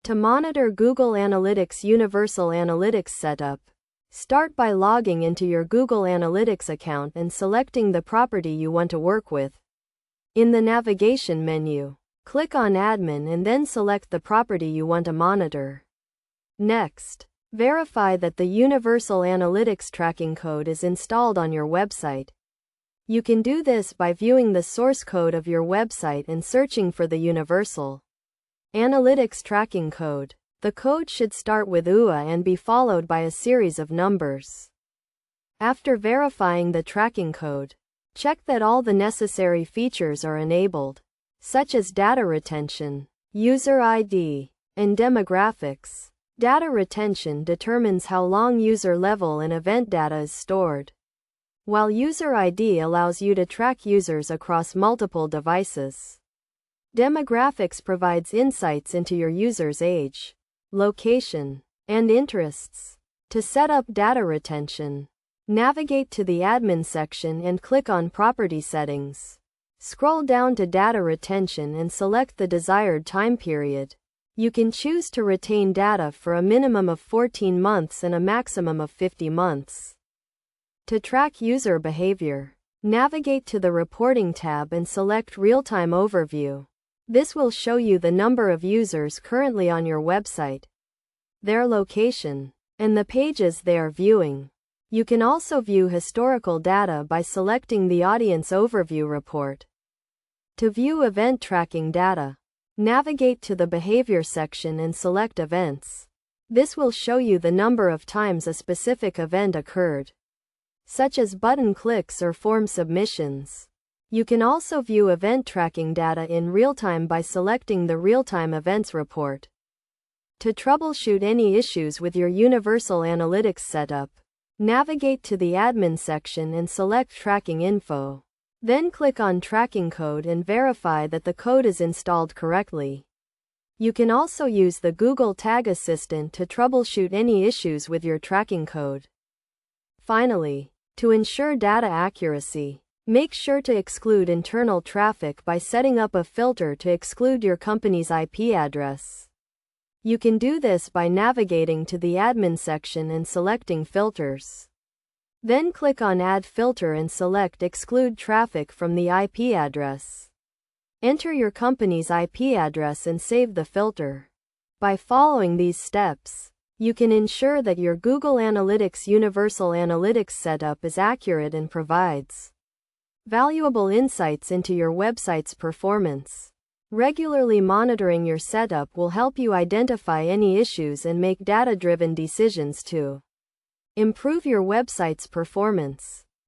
To monitor Google Analytics Universal Analytics Setup, start by logging into your Google Analytics account and selecting the property you want to work with. In the navigation menu, click on Admin and then select the property you want to monitor. Next, verify that the Universal Analytics tracking code is installed on your website. You can do this by viewing the source code of your website and searching for the Universal Analytics tracking code. The code should start with UA and be followed by a series of numbers. After verifying the tracking code, check that all the necessary features are enabled, such as data retention, user ID, and demographics. Data retention determines how long user level and event data is stored, while user ID allows you to track users across multiple devices. Demographics provides insights into your user's age, location, and interests. To set up data retention, navigate to the Admin section and click on Property Settings. Scroll down to Data Retention and select the desired time period. You can choose to retain data for a minimum of 14 months and a maximum of 50 months. To track user behavior, navigate to the Reporting tab and select Real-Time Overview. This will show you the number of users currently on your website, their location, and the pages they are viewing. You can also view historical data by selecting the Audience Overview report. To view event tracking data, navigate to the Behavior section and select Events. This will show you the number of times a specific event occurred, such as button clicks or form submissions. You can also view event tracking data in real time by selecting the Real-Time Events report. To troubleshoot any issues with your Universal Analytics setup, navigate to the Admin section and select Tracking Info. Then click on Tracking Code and verify that the code is installed correctly. You can also use the Google Tag Assistant to troubleshoot any issues with your tracking code. Finally, to ensure data accuracy, make sure to exclude internal traffic by setting up a filter to exclude your company's IP address. You can do this by navigating to the Admin section and selecting Filters. Then click on Add Filter and select Exclude Traffic from the IP address. Enter your company's IP address and save the filter. By following these steps, you can ensure that your Google Analytics Universal Analytics setup is accurate and provides valuable insights into your website's performance. Regularly monitoring your setup will help you identify any issues and make data-driven decisions to improve your website's performance.